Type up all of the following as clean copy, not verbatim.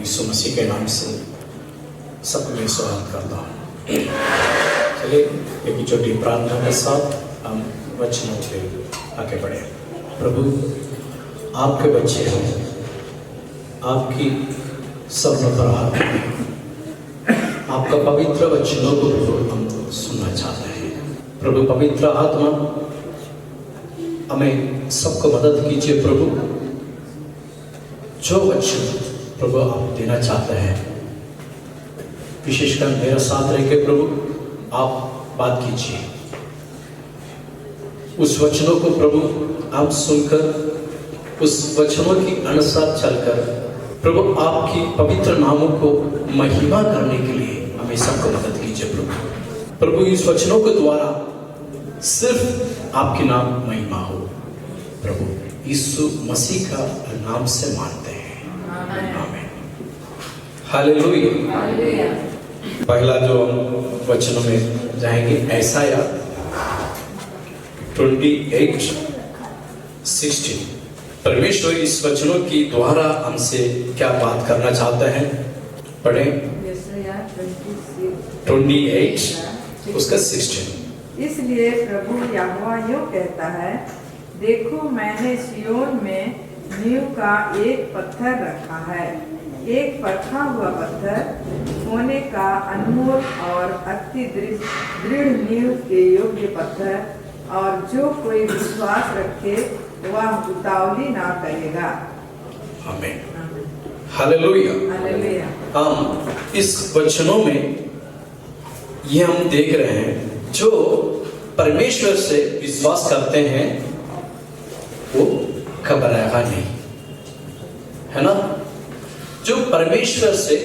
यीशु मसीह के नाम से सबको मैं स्वागत करता हूँ। चलिए एक छोटी प्रार्थना के साथ हम वचनों पे आगे बढ़े। प्रभु, आपके बच्चे हैं, आपकी सपनों पर हाथ आपका पवित्र वचनों को हम सुनना चाहते हैं। प्रभु, पवित्र आत्मा हमें सबको मदद कीजिए। प्रभु, जो वचन प्रभु आप देना चाहते हैं, विशेषकर मेरे साथ रह के प्रभु आप बात कीजिए। उस वचनों को प्रभु आप सुनकर, उस वचनों की अनुसार चलकर प्रभु आपकी पवित्र नामों को महिमा करने के लिए हमें सबको मदद कीजिए। प्रभु इस वचनों के द्वारा सिर्फ आपके नाम महिमा हो। प्रभु यीशु मसीह का नाम से मानते हैं, आमीन। हालेलुया। पहला जो हम वचनों में जाएंगे, यशायाह 28:16। परमेश्वर इस वचनों की द्वारा हमसे क्या बात करना चाहते हैं, पढ़ें। 28 उसका 16। इसलिए प्रभु यहोवा यूं कहता है, देखो मैंने सिय्योन में नींव का एक पत्थर रखा है, एक परखा हुआ पत्थर, सोने का अनमोल और अति दृढ़ नींव के योग्य पत्थर, और जो कोई विश्वास रखे वह उतावली ना करेगा। आमीन। हालेलुया। हालेलुया। हम इस वचनों में ये हम देख रहे हैं, जो परमेश्वर से विश्वास करते हैं वो घबराएगा नहीं, है ना। जो परमेश्वर से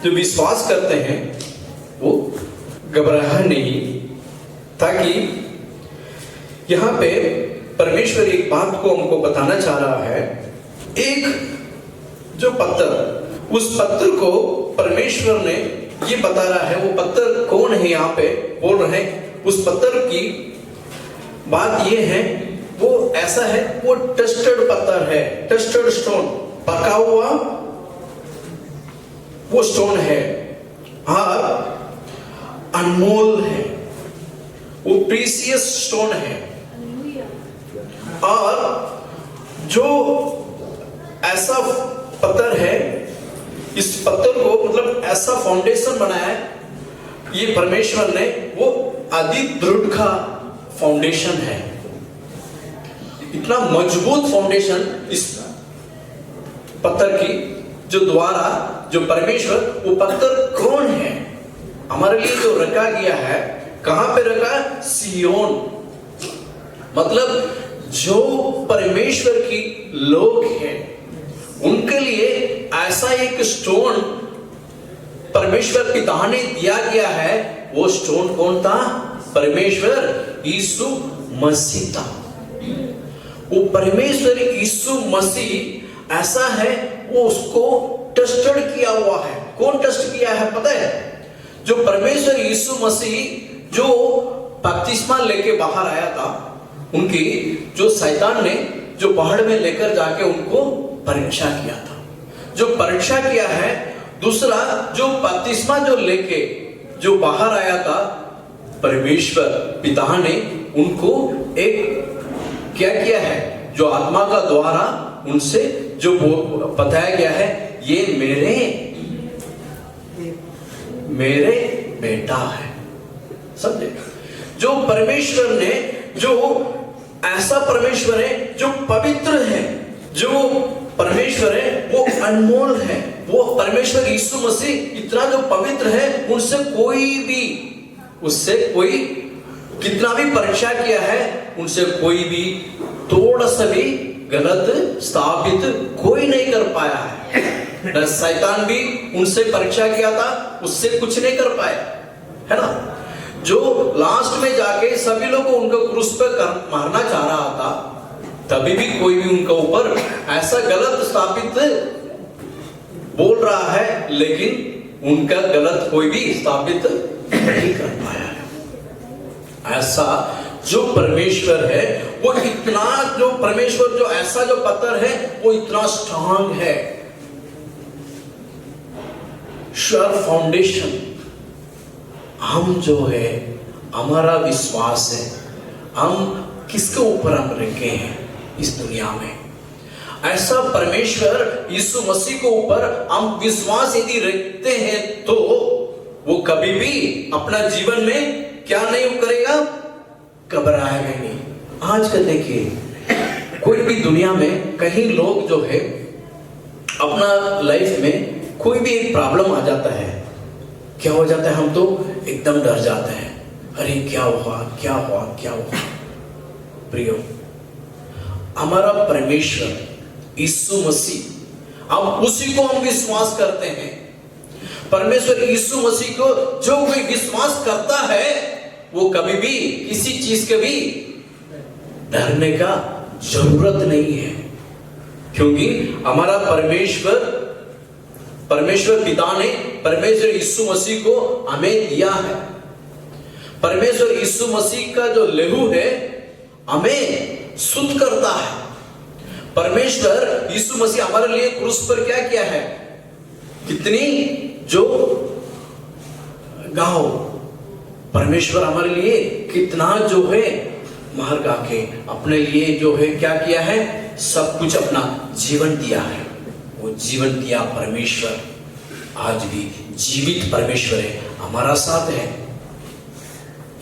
जो विश्वास करते हैं वो घबराएगा नहीं। ताकि यहाँ पे परमेश्वर एक बात को हमको बताना चाह रहा है। एक जो पत्थर, उस पत्थर को परमेश्वर ने ये बता रहा है, वो पत्थर कौन है। यहाँ पे बोल रहे हैं उस पत्थर की बात ये है, वो ऐसा है, वो टेस्टेड पत्थर है, टेस्टेड स्टोन, पका हुआ वो स्टोन है, और अनमोल है, वो प्रीसियस स्टोन है। और जो ऐसा पत्थर है, इस पत्थर को मतलब ऐसा फाउंडेशन बनाया है ये परमेश्वर ने, वो अति दृढ़ का फाउंडेशन है। इतना मजबूत फाउंडेशन इस पत्थर की, जो द्वारा जो परमेश्वर, वो पत्थर कौन है हमारे लिए जो रखा गया है, कहां पे रखा, सिय्योन। मतलब जो परमेश्वर की लोग हैं उनके लिए ऐसा एक स्टोन परमेश्वर पिता ने दिया गया है। वो स्टोन कौन था, परमेश्वर यीशु मसीह था। वो परमेश्वर यीशु मसीह ऐसा है, वो उसको टेस्टेड किया हुआ है। कौन टेस्ट किया है पता है, जो परमेश्वर यीशु मसीह जो बपतिस्मा लेके बाहर आया था, उनकी जो शैतान ने जो पहाड़ में लेकर जाके उनको परीक्षा किया था, जो परीक्षा किया है। दूसरा जो बपतिस्मा जो लेके जो बाहर आया था, परमेश्वर पिता ने उनको एक क्या किया है, जो आत्मा का द्वारा उनसे जो बताया गया है, ये मेरे बेटा है। समझे, जो परमेश्वर ने, जो ऐसा परमेश्वर है जो पवित्र है, जो परमेश्वर है वो अनमोल है। वो परमेश्वर यीशु मसीह इतना जो पवित्र है, उससे कोई कितना भी परीक्षा किया है, उनसे कोई भी थोड़ा सा भी गलत स्थापित कोई नहीं कर पाया है। शैतान भी उनसे परीक्षा किया था, उससे कुछ नहीं कर पाया, है ना। जो लास्ट में जाके सभी लोगों को उनको क्रूस पे मारना चाह रहा था, तभी भी कोई भी उनके ऊपर ऐसा गलत स्थापित बोल रहा है, लेकिन उनका गलत कोई भी स्थापित नहीं कर पाया है। ऐसा जो परमेश्वर है, वो इतना, जो परमेश्वर जो ऐसा जो पत्थर है वो इतना स्ट्रांग है, श्योर फाउंडेशन हम जो है, हमारा विश्वास है, हम किसके ऊपर हम रखे हैं इस दुनिया में। ऐसा परमेश्वर यीशु मसीह के ऊपर हम विश्वास यदि रखते हैं तो वो कभी भी अपना जीवन में क्या नहीं करेगा, घबराएगा नहीं। आजकल देखिए कोई भी दुनिया में कहीं लोग जो है अपना लाइफ में कोई भी एक प्रॉब्लम आ जाता है, क्या हो जाता है, हम तो एकदम डर जाते हैं, अरे क्या हुआ क्या हुआ क्या हुआ। प्रियो, हमारा परमेश्वर यीशु मसीह, हम उसी को हम विश्वास करते हैं। परमेश्वर यीशु मसीह को जो कोई विश्वास करता है वो कभी भी किसी चीज के भी डरने का जरूरत नहीं है, क्योंकि हमारा परमेश्वर पिता ने परमेश्वर यीशु मसीह को हमें दिया है। परमेश्वर यीशु मसीह का जो लहू है हमें शुद्ध करता है। परमेश्वर यीशु मसीह हमारे लिए क्रूस पर क्या किया है, कितनी जो गाओ, परमेश्वर हमारे लिए कितना जो है मार गा के अपने लिए जो है क्या किया है, सब कुछ अपना जीवन दिया है। वो जीवन दिया परमेश्वर आज भी जीवित परमेश्वर है, हमारा साथ है।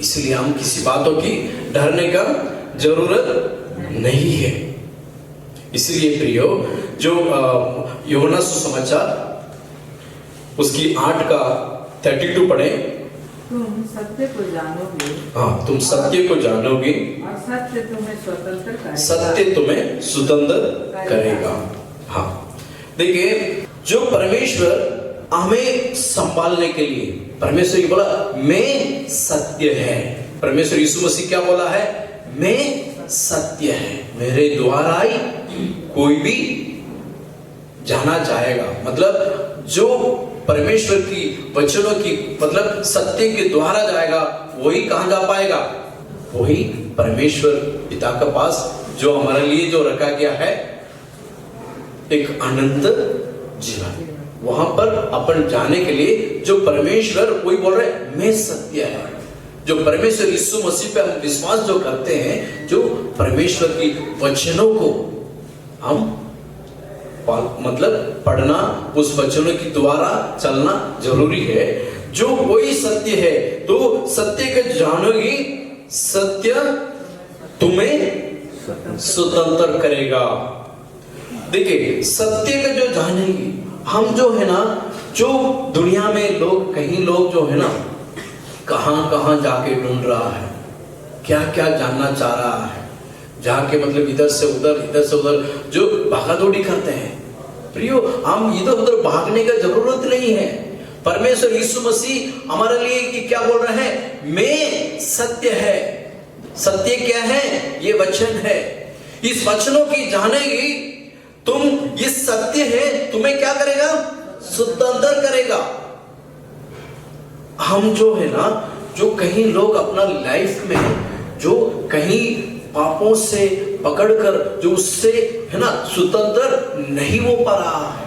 इसलिए हम किसी बातों की डरने का जरूरत नहीं है। इसलिए प्रियो, जो यूहन्ना सुसमाचार उसकी 8 का 32 पढ़े, तुम सत्य को जानोगे, हाँ, तुम सत्य को जानोगे और सत्य तुम्हें स्वतंत्र करेगा, सत्य तुम्हें स्वतंत्र करेगा। हाँ, देखिए, जो परमेश्वर हमें संभालने के लिए, परमेश्वर ये बोला मैं सत्य है। परमेश्वर यीशु मसीह क्या बोला है, मैं सत्य है, मेरे द्वारा ही कोई भी जाना चाहेगा। मतलब जो परमेश्वर की वचनों की मतलब सत्य के द्वारा जाएगा वही कहां जा पाएगा, वही परमेश्वर पिता के पास जो हमारे लिए जो रखा गया है एक अनंत जीवन, वहां पर अपन जाने के लिए जो परमेश्वर वही बोल रहे मैं सत्य है। जो परमेश्वर यीशु मसीह पे हम विश्वास जो करते हैं, जो परमेश्वर की वचनों को हम मतलब पढ़ना, उस वचनों की द्वारा चलना जरूरी है। जो वही सत्य है, तो सत्य के जानोगी, सत्य तुम्हें स्वतंत्र करेगा। देखिए, सत्य का जो जानेगी, हम जो है ना, जो दुनिया में लोग, कहीं लोग जो है ना कहां कहां जाके ढूंढ रहा है, क्या क्या जानना चाह रहा है, जाके मतलब इधर से उधर जो भागादौड़ी करते हैं। प्रियो, हम इधर उधर भागने का जरूरत नहीं है। परमेश्वर यीशु मसीह हमारे लिए कि क्या बोल रहे हैं, मैं सत्य है। सत्य क्या है, ये वचन है। इस वचनों की जानेगी तुम, ये सत्य है, तुम्हें क्या करेगा, स्वतंत्र करेगा। हम जो है ना, जो कहीं लोग अपना लाइफ में जो कहीं पापों से पकड़कर जो उससे है ना स्वतंत्र नहीं हो पा रहा है,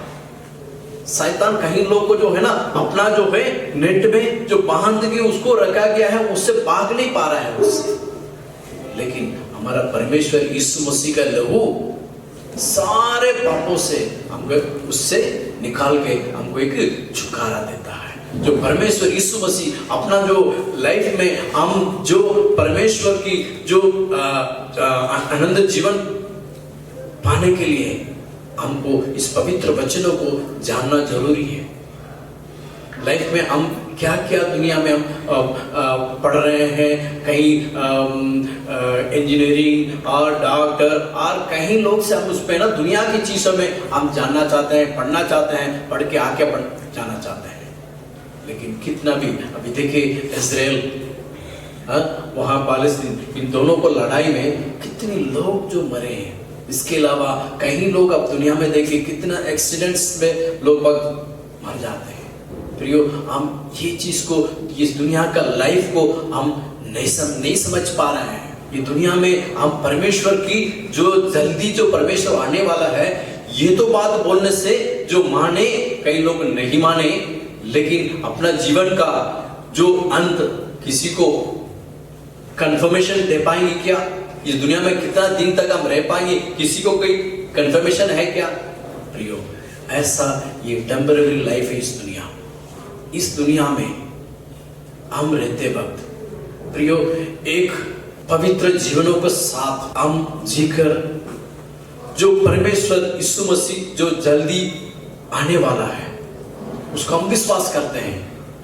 शैतान कहीं लोग को जो है ना अपना जो है नेट में जो बांध के उसको रखा गया है, उससे भाग नहीं पा रहा है उससे। लेकिन हमारा परमेश्वर यीशु मसीह का लहू सारे पापों से हमको उससे निकाल के हमको एक छुटकारा देता है। जो परमेश्वर यीशु मसीह अपना जो लाइफ में हम जो परमेश्वर की जो आनंद जीवन पाने के लिए हमको इस पवित्र वचनों को जानना जरूरी है। लाइफ में हम क्या क्या दुनिया में हम पढ़ रहे हैं, कहीं इंजीनियरिंग और डॉक्टर और कहीं लोग से हम उस पे ना दुनिया की चीजों में हम जानना चाहते हैं, पढ़ना चाहते हैं, पढ़ के आगे जाना चाहते हैं। लेकिन कितना भी अभी देखिए इजराइल वहां पैलेस्टीन, इन दोनों को लड़ाई में कितने लोग जो मरे हैं। इसके अलावा कहीं लोग अब दुनिया में देखिए कितना एक्सीडेंट्स में लोग मर जाते हैं। प्रियो, हम ये चीज को, इस दुनिया का लाइफ को हम नहीं समझ पा रहे हैं। ये दुनिया में हम परमेश्वर की जो जल्दी जो परमेश्वर आने वाला है, ये तो बात बोलने से जो माने, कई लोग नहीं माने, लेकिन अपना जीवन का जो अंत किसी को कंफर्मेशन दे पाएंगे क्या? इस दुनिया में कितना दिन तक हम रह पाएंगे, किसी को कोई कंफर्मेशन है क्या? प्रियो, ऐसा ये टेम्पररी लाइफ है इस दुनिया में हम रहते वक्त प्रियो, एक पवित्र जीवनों के साथ हम जीकर जो परमेश्वर यीशु मसीह जो जल्दी आने वाला है उसका हम विश्वास करते हैं,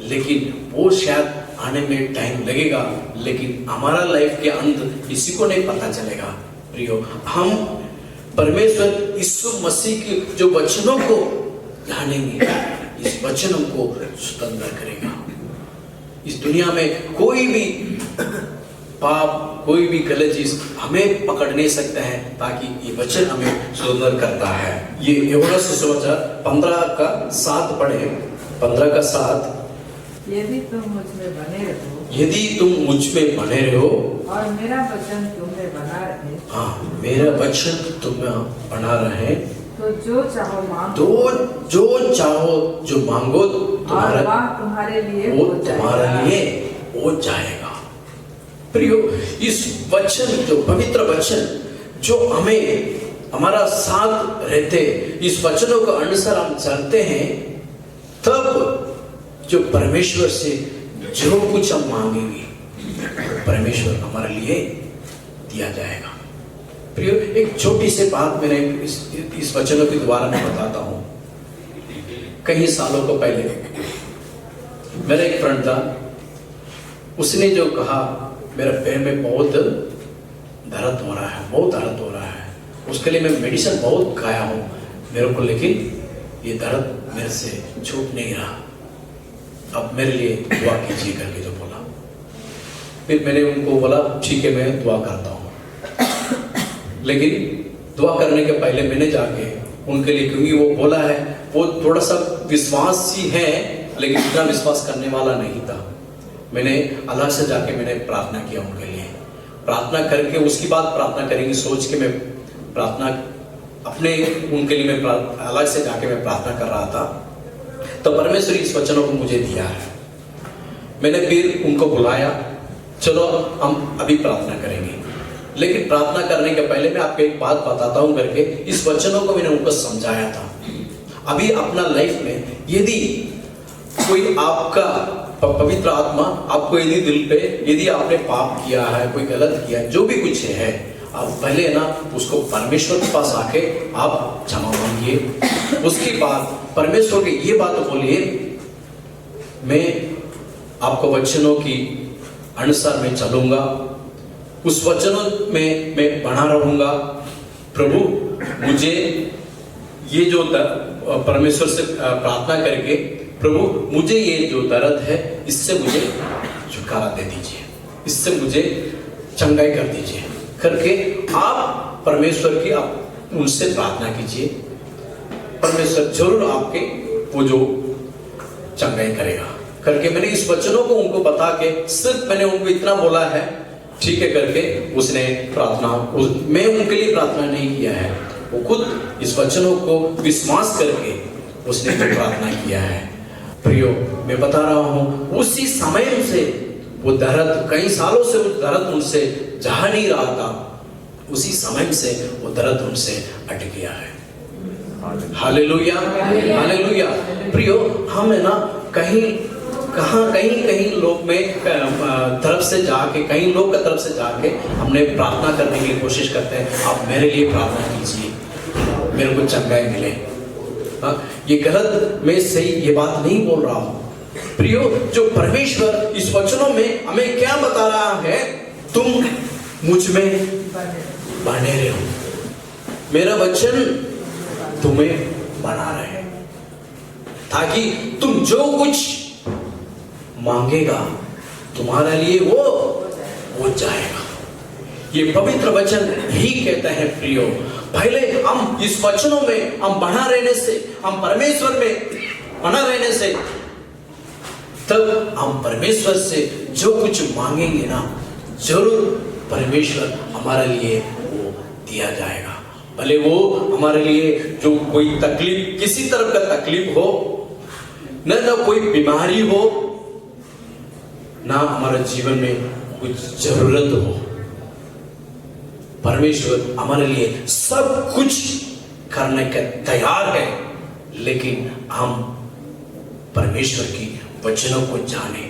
लेकिन वो शायद आने में टाइम लगेगा, लेकिन हमारा लाइफ के अंत किसी को नहीं पता चलेगा। प्रियो, हम परमेश्वर यीशु मसीह के जो वचनों को जानेंगे, इस वचनों को स्वतंत्र करेगा। इस दुनिया में कोई भी पाप, कोई भी गलत चीज हमें पकड़ नहीं सकता है, ताकि ये वचन हमें स्वतंत्र करता है। ये यूहन्ना सुसमाचार 15:7 पढ़े, 15:7। यदि तुम मुझ में बने रहो, यदि तुम मुझ में बने रहो और मेरा वचन तुम्हें बना रहे, हाँ, मेरा वचन तुम्हें बना रहे, तो जो चाहो मांगो, तो जो चाहो जो मांगो और वह तुम्हारे लिए वो हो तुम्हारे जाएगा। लिए हो जाएगा। प्रियो, इस वचन जो पवित्र वचन जो हमें हमारा साथ रहते, इस वचनों के अनुसार हम चलते हैं, तब जो परमेश्वर से जो कुछ हम मांगेंगे परमेश्वर हमारे लिए दिया जाएगा। प्रियो, एक छोटी सी बात मैंने इस वचनों के द्वारा मैं बताता हूं। कई सालों को पहले मेरा एक फ्रेंड था, उसने जो कहा मेरे पैर में बहुत दर्द हो रहा है, बहुत दर्द हो रहा है, उसके लिए मैं मेडिसिन बहुत खाया हूं मेरे को, लेकिन ये दर्द मेरे से छूट नहीं रहा, अब मेरे लिए दुआ कीजिए करके जो बोला। फिर मैंने उनको बोला ठीक है, मैं दुआ करता हूँ। लेकिन दुआ करने के पहले मैंने जाके उनके लिए, क्योंकि वो बोला है, वो थोड़ा सा विश्वासी है लेकिन इतना विश्वास करने वाला नहीं था, मैंने अलग से जाके मैंने प्रार्थना किया उनके लिए। प्रार्थना करके उसकी बात प्रार्थना करेंगे सोच के मैं प्रार्थना अपने उनके लिए मैं अलग से जाके मैं प्रार्थना कर रहा था, तो परमेश्वर इस वचनों को मुझे दिया है। मैंने फिर उनको बुलाया, चलो हम अभी प्रार्थना करेंगे, लेकिन प्रार्थना करने के पहले मैं आपको एक बात बताता हूं करके इस वचनों को मैंने उनको समझाया था। अभी अपना लाइफ में यदि कोई आपका पवित्र आत्मा आपको यदि दिल पे, यदि आपने पाप किया है, कोई गलत किया, जो भी कुछ है, आप पहले ना उसको परमेश्वर के पास आके आप क्षमा मांगिए। उसके बाद परमेश्वर की ये बात बोलिए, मैं आपको वचनों की अनुसार मैं चलूंगा, उस वचनों में मैं बना रहूंगा। प्रभु, मुझे ये जो परमेश्वर से प्रार्थना करके, प्रभु मुझे ये जो दर्द है इससे मुझे छुटकारा दे दीजिए, इससे मुझे चंगाई कर दीजिए करके आप परमेश्वर की आप उनसे प्रार्थना कीजिए। परमेश्वर जरूर आपके वो जो चंगाई करेगा करके मैंने इस वचनों को उनको बता के, सिर्फ मैंने उनको इतना बोला है ठीक है करके उसने प्रार्थना, मैं उनके लिए प्रार्थना नहीं किया है, वो खुद इस वचनों को विश्वास करके उसने तो प्रार्थना किया है। प्रियो, मैं बता रहा हूं उसी समय से वो दर्द, कई सालों से वो दर्द उनसे जा नहीं रहा था, उसी समय से वो दर्द उनसे हट गया है। Hallelujah, hallelujah. प्रियो, हम है ना कहीं लोग में तरफ से जाके, कहीं लोग का तरफ से जाके हमने प्रार्थना करने की कोशिश करते हैं, आप मेरे लिए प्रार्थना कीजिए, मेरे को चंगाई मिले। ये गलत, मैं सही ये बात नहीं बोल रहा हूं। प्रियो, जो परमेश्वर इस वचनों में हमें क्या बता रहा है, तुम मुझ में बने रहो, मेरा वचन तुम्हें बना रहे, ताकि तुम जो कुछ मांगेगा तुम्हारे लिए वो हो जाएगा। ये पवित्र वचन ही कहता है प्रियो, पहले हम इस वचनों में हम बना रहने से, हम परमेश्वर में बना रहने से, तब हम परमेश्वर से जो कुछ मांगेंगे ना, जरूर परमेश्वर हमारे लिए वो दिया जाएगा। भले वो हमारे लिए जो कोई तकलीफ, किसी तरह का तकलीफ हो, न कोई बीमारी हो, ना हमारे जीवन में कुछ जरूरत हो। परमेश्वर हमारे लिए सब कुछ करने के तैयार है, लेकिन हम परमेश्वर की वचनों को जाने,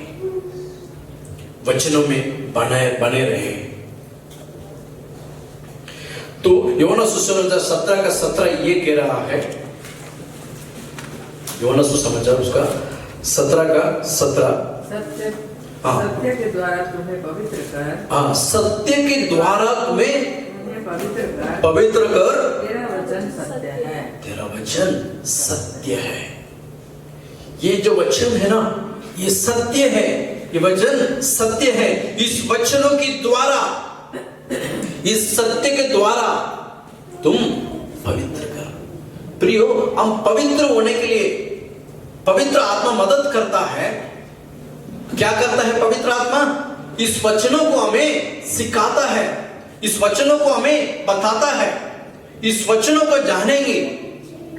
वचनों में बने रहे। तो योना सुसमाचार 17 का 17 ये कह रहा है, योना सुसमाचार उसका 17 का 17, सत्य के द्वारा तुम्हें पवित्र कर, हाँ, सत्य के द्वारा तुम्हें पवित्र कर, तेरा वचन सत्य है, तेरा वचन सत्य है। ये जो वचन है ना, ये सत्य है, ये वचन सत्य है। इस वचनों के द्वारा, इस सत्य के द्वारा तुम पवित्र कर। प्रियो, हम पवित्र होने के लिए पवित्र आत्मा मदद करता है। क्या करता है पवित्र आत्मा? इस वचनों को हमें सिखाता है, इस वचनों को हमें बताता है। इस वचनों को जानेंगे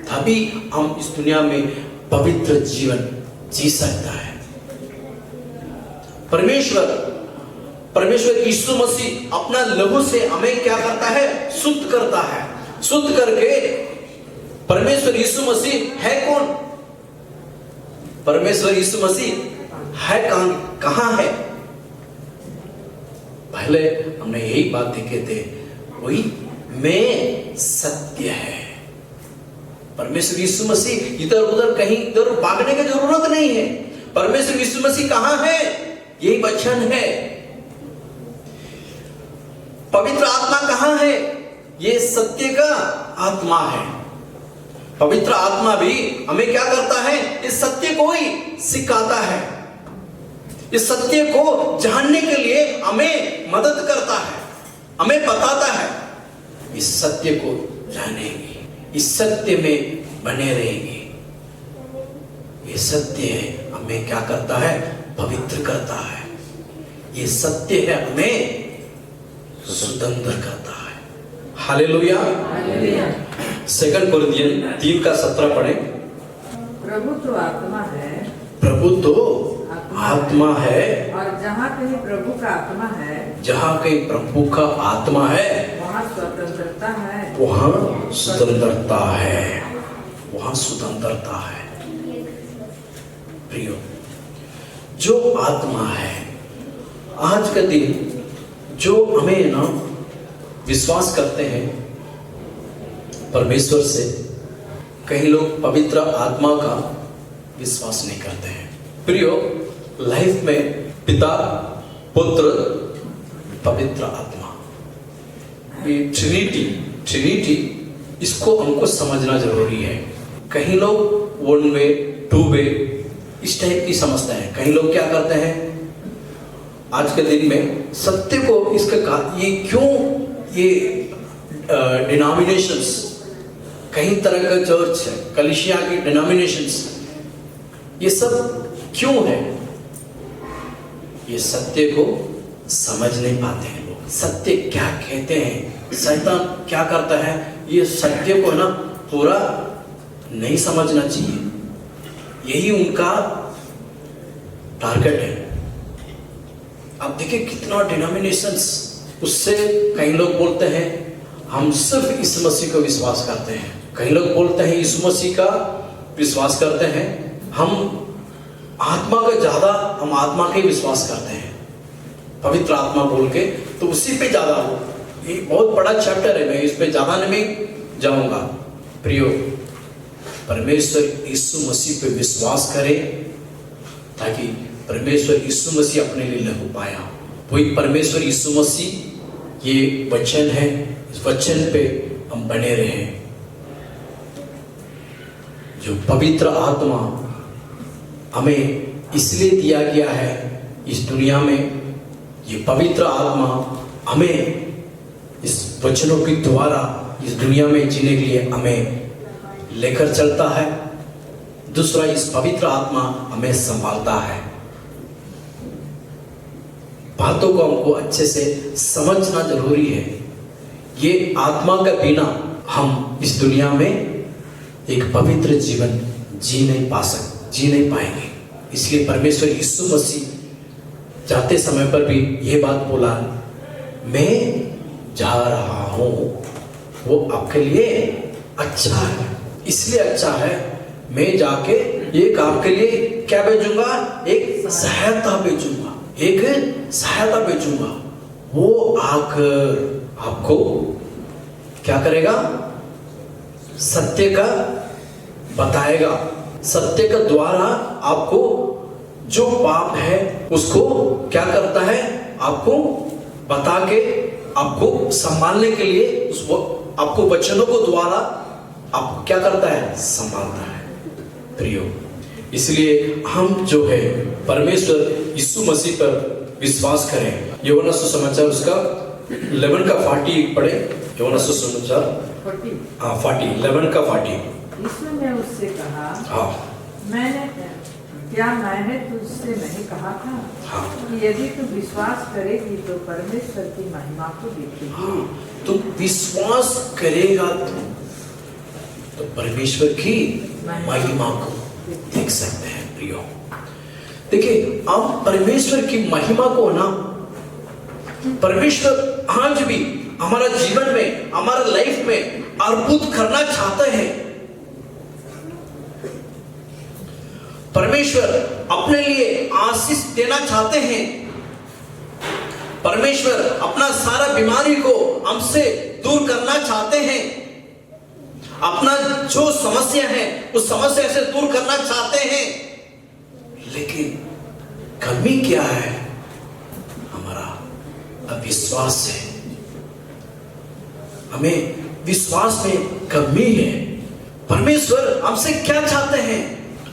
तभी हम इस दुनिया में पवित्र जीवन जी सकता है। परमेश्वर यीशु मसीह अपना लहू से हमें क्या करता है? शुद्ध करता है। शुद्ध करके परमेश्वर यीशु मसीह है कौन? परमेश्वर यीशु मसीह है कहां है? पहले हमने यही बात देखे थे, वही मैं सत्य है। परमेश्वर यीशु मसीह इधर उधर कहीं इधर भागने की जरूरत नहीं है। परमेश्वर यीशु मसीह कहां है? यही वचन है। पवित्र आत्मा कहां है? ये सत्य का आत्मा है। पवित्र आत्मा भी हमें क्या करता है? इस सत्य को ही सिखाता है। इस सत्य को जानने के लिए हमें मदद करता है, हमें बताता है। इस सत्य को जानेंगे, इस सत्य में बने रहेंगे। ये सत्य है, हमें क्या करता है? पवित्र करता है। ये सत्य है, हमें स्वतंत्र करता है। हालेलुया। 2 कोरिन्थियन 3 का 17 पढ़ें। प्रभु तो आत्मा है, प्रभु तो आत्मा है, और जहाँ कहीं प्रभु का आत्मा है, जहाँ कहीं प्रभु का आत्मा है, वहाँ स्वतंत्रता है, वहाँ स्वतंत्रता है, वहाँ स्वतंत्रता है। प्रियो, जो आत्मा है, आज का दिन जो हमें ना विश्वास करते हैं परमेश्वर से, कई लोग पवित्र आत्मा का विश्वास नहीं करते हैं। प्रियो, लाइफ में पिता, पुत्र, पवित्र आत्मा, ये ट्रिनिटी, इसको हमको समझना जरूरी है। कई लोग 1 वे 2 वे इस टाइप की समझते हैं। कई लोग क्या करते हैं आज के दिन में सत्य को ये क्यों ये डिनोमिनेशंस, कई तरह का चर्च है, कलीसिया की डिनोमिनेशंस, ये सब क्यों है? ये सत्य को समझ नहीं पाते हैं लोग। सत्य क्या कहते हैं, शैतान क्या करता है, ये सत्य को ना पूरा नहीं समझना चाहिए। यही उनका टारगेट है। अब देखिए कितना डिनोमिनेशंस, उससे कई लोग बोलते हैं हम सिर्फ इस मसीह को विश्वास करते हैं। कई लोग बोलते हैं इस मसीह का विश्वास करते हैं, हम आत्मा का ज्यादा, हम आत्मा के विश्वास करते हैं, पवित्र आत्मा बोल के, तो उसी पे ज्यादा हो। ये बहुत बड़ा चैप्टर है, मैं इस पे ज्यादा नहीं जाऊंगा। प्रियो, परमेश्वर यीशु मसीह पे विश्वास करें ताकि परमेश्वर यीशु मसीह अपने लिए लहू पाया। वही परमेश्वर यीशु मसीह, ये वचन है, इस वचन पे हम बने रहे। जो पवित्र आत्मा हमें इसलिए दिया गया है इस दुनिया में, ये पवित्र आत्मा हमें इस वचनों के द्वारा इस दुनिया में जीने के लिए हमें लेकर चलता है। दूसरा, इस पवित्र आत्मा हमें संभालता है। बातों को हमको अच्छे से समझना जरूरी है। ये आत्मा के बिना हम इस दुनिया में एक पवित्र जीवन जी नहीं जी नहीं पाएंगे। इसलिए परमेश्वर यीशु मसीह जाते समय पर भी यह बात बोला, मैं जा रहा हूं, वो आपके लिए अच्छा है। इसलिए अच्छा है, मैं जाके एक आपके लिए क्या भेजूंगा, एक सहायता भेजूंगा, एक सहायता भेजूंगा। वो आकर आपको क्या करेगा, सत्य का बताएगा। सत्य के द्वारा आपको जो पाप है उसको क्या करता है, आपको बता के आपको संभालने के लिए उसको आपको वचनों को द्वारा आपको क्या करता है, संभालता है। प्रियो, इसलिए हम जो है परमेश्वर यीशु मसीह पर विश्वास करें। यूहन्ना सुसमाचार उसका 11 का 40 पढ़े। यूहन्ना सुसमाचार 40 11 का 40। यीशु ने उससे कहा, हाँ, मैंने तुझसे नहीं कहा था हाँ, कि यदि तू विश्वास करेगी तो परमेश्वर की महिमा को देखेगी। हाँ, तुम विश्वास करेगा तो परमेश्वर की महिमा को देख सकते हैं। प्रियो, देखिए, आप परमेश्वर की महिमा को ना, परमेश्वर आज भी हमारा जीवन में, हमारा लाइफ में अद्भुत करना चाहते हैं। परमेश्वर अपने लिए आशीष देना चाहते हैं। परमेश्वर अपना सारा बीमारी को हमसे दूर करना चाहते हैं। अपना जो समस्या है उस समस्या से दूर करना चाहते हैं। लेकिन कमी क्या है, हमारा अविश्वास है। हमें विश्वास में कमी है। परमेश्वर हमसे क्या चाहते हैं,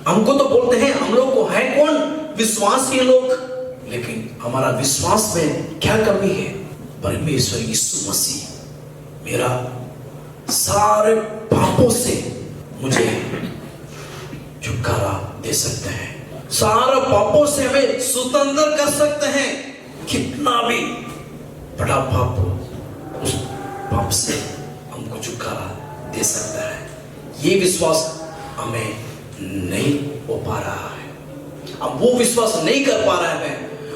हमको तो बोलते हैं हम लोग को है कौन, विश्वासी लोग, लेकिन हमारा विश्वास में क्या कमी है। परमेश्वर यीशु मसीह मेरा सारे पापों से मुझे छुटकारा दे सकते हैं, सारे पापों से हमें स्वतंत्र कर सकते हैं। कितना भी बड़ा पाप हो, उस पाप से हमको छुटकारा दे सकता है। ये विश्वास हमें नहीं हो पा रहा है। अब वो विश्वास नहीं कर पा रहा है,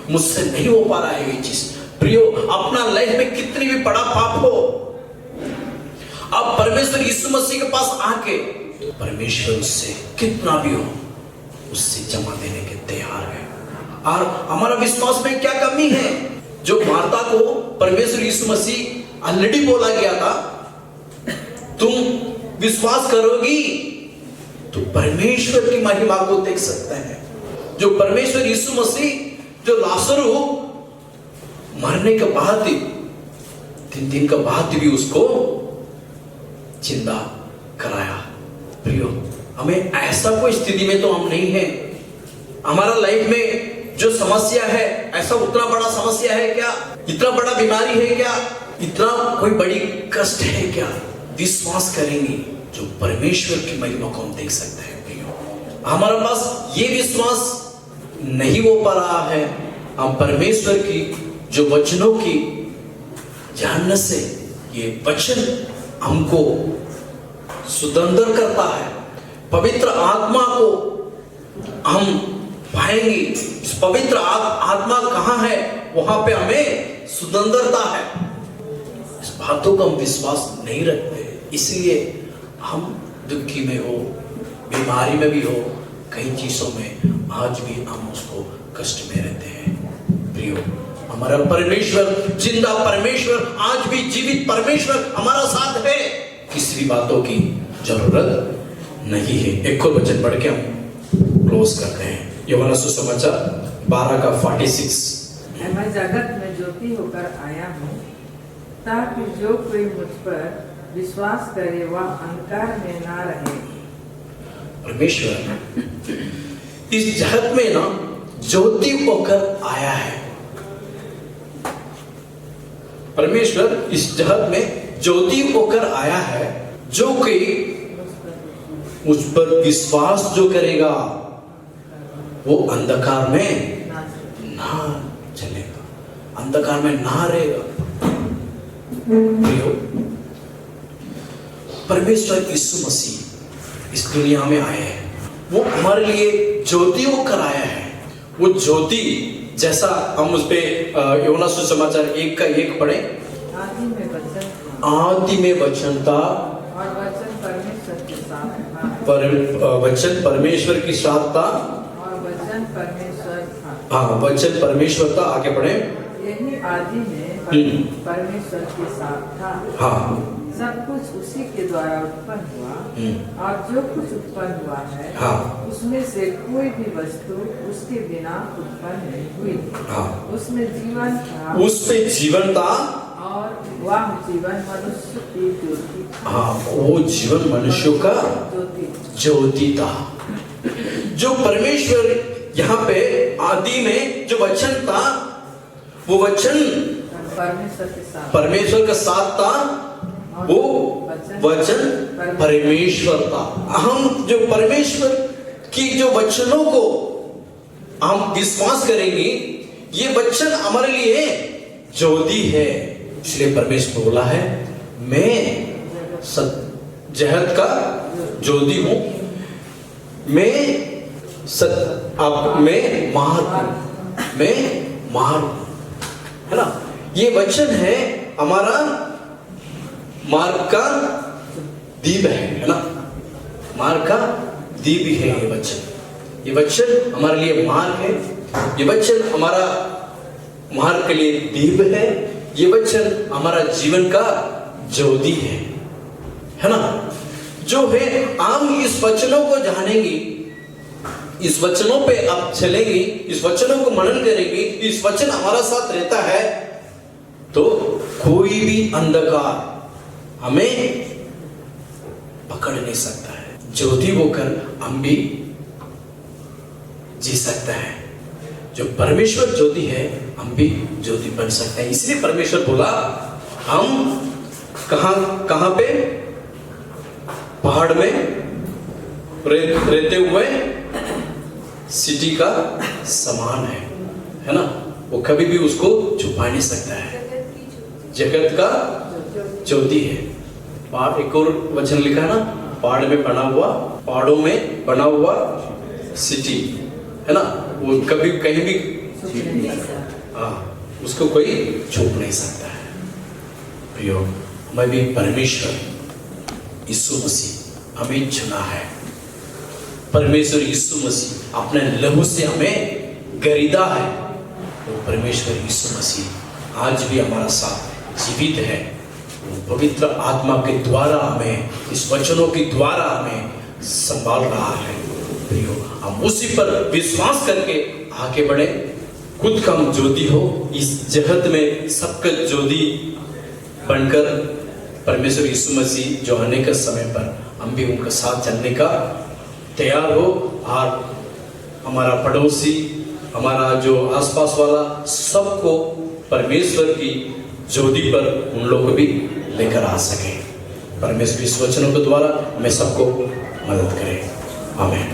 मुझसे नहीं हो पा रहा है ये चीज। प्रियो, अपना लाइफ में कितनी भी बड़ा पाप हो, अब परमेश्वर यीशु मसीह के पास आके परमेश्वर उससे कितना भी हो उससे जमा देने के तैयार है। और हमारा विश्वास में क्या कमी है, जो मार्ता को परमेश्वर यीशु मसीह ऑलरेडी बोला गया था, तुम विश्वास करोगी तो परमेश्वर की महिमा को देख सकते हैं। जो परमेश्वर यीशु मसीह जो लाजरू मरने के बाद 3 दिन के बाद भी उसको जिंदा कराया। प्रियो, हमें ऐसा कोई स्थिति में तो हम नहीं है। हमारा लाइफ में जो समस्या है, ऐसा उतना बड़ा समस्या है क्या, इतना बड़ा बीमारी है क्या, इतना कोई बड़ी कष्ट है क्या, विश्वास करेंगे जो परमेश्वर की महिमा को हम देख सकते हैं। प्रियो, हमारे पास ये विश्वास नहीं हो पा रहा है। हम परमेश्वर की जो वचनों की जानने से, ये वचन हमको स्वतंत्र करता है। पवित्र आत्मा को हम पाएंगे। इस पवित्र आत्मा कहाँ है, वहां पे हमें स्वतंत्रता है। इस बातों का हम विश्वास नहीं रखते, इसलिए हम दुखी में हो, बीमारी में भी हो, कई चीजों में आज भी हम उसको कष्ट में रहते हैं। प्रियो, हमारा परमेश्वर, जिंदा परमेश्वर, आज भी जीवित परमेश्वर हमारा साथ है। किसी भी बातों की जरूरत नहीं है। एक और वचन पढ़ के हम क्लोज करते हैं। यूहन्ना सुसमाचार 12 का 46। मैं जगत में ज्योति होकर आया हूँ, ताकि जो कोई मुझ पर विश्वास करे वह अंधकार में ना रहे। परमेश्वर इस जगत में ना ज्योति होकर आया है। परमेश्वर इस जगत में ज्योति होकर आया है, जो कि उस पर विश्वास जो करेगा वो अंधकार में ना चलेगा, अंधकार में ना रहेगा। परमेश्वर यीशु मसीह इस दुनिया में आए हैं। वो हमारे लिए ज्योति वो कराया है। वो ज्योति जैसा हम उस पे यूहन्ना सुसमाचार 1:1 पढ़े, आदि में वचन था आदि में वचन था और वचन परमेश्वर के साथ था वचन परमेश्वर के साथ था और वचन परमेश्वर था। हाँ, वचन परमेश्वर था। आगे पढ़े, यही आदि में परमेश्वर के साथ था। हाँ सब कुछ उसी के द्वारा उत्पन्न हुआ और जो कुछ उत्पन्न हुआ है हाँ उसमें से कोई भी वस्तु उसके बिना उत्पन्न नहीं हुई। हाँ, उसमें जीवन था उसमें जीवन था और वह जीवन मनुष्य की ज्योति था। हाँ, वो जीवन मनुष्यों का ज्योति ज्योति था। जो परमेश्वर यहाँ पे आदि में जो वचन था, वो वचन परमेश्वर का साथ था, वो वचन परमेश्वर था। हम जो परमेश्वर की जो वचनों को हम विश्वास करेंगे, ये वचन हमारे लिए ज्योति है। इसलिए परमेश्वर बोला है, मैं जगत का ज्योति हूं, मैं मार्ग है ना। ये वचन है हमारा मार्ग का दीप है ना, मार्ग का दीप है ये वचन। ये वचन हमारे लिए मार्ग है, ये वचन हमारा मार्ग के लिए दीप है, ये वचन हमारा जीवन का ज्योति है ना। जो है हम इस वचनों को जानेंगे, इस वचनों पे अब चलेंगे, इस वचनों को मनन करेंगे, इस वचन हमारा साथ रहता है, तो कोई भी अंधकार हमें पकड़ नहीं सकता है। ज्योति होकर हम भी जी सकता है। जो परमेश्वर ज्योति है, हम भी ज्योति बन सकते हैं। इसलिए परमेश्वर बोला, हम कहां पे पहाड़ में रहते हुए सिटी का समान है ना। वो कभी भी उसको छुपा नहीं सकता है। जगत का ज्योति है। एक और वचन लिखा है ना, पहाड़ में बना हुआ, पहाड़ों में बना हुआ सिटी है ना, वो कभी कहीं भी उसको कोई छुप नहीं सकता है। प्रियो, हमें भी परमेश्वर यीशु मसीह हमें चुना है। परमेश्वर यीशु मसीह अपने लहू से हमें खरीदा है। तो परमेश्वर यीशु मसीह आज भी हमारा साथ जीवित है। वो पवित्र आत्मा के द्वारा हमें, इस वचनों के द्वारा हमें संभाल रहा है। प्रियो, हम उसी पर विश्वास करके आगे बढ़े। खुद का हम ज्योति हो इस जगत में, सबका ज्योति बनकर परमेश्वर यीशु मसीह जो आने के समय पर हम भी उनके साथ चलने का तैयार हो। और हमारा पड़ोसी, हमारा जो आसपास वाला, सबको परमेश्वर की ज्योति पर उन लोग भी लेकर आ सके। परमेश्वर इस वचनों के द्वारा हमें सबको मदद करे। आमीन।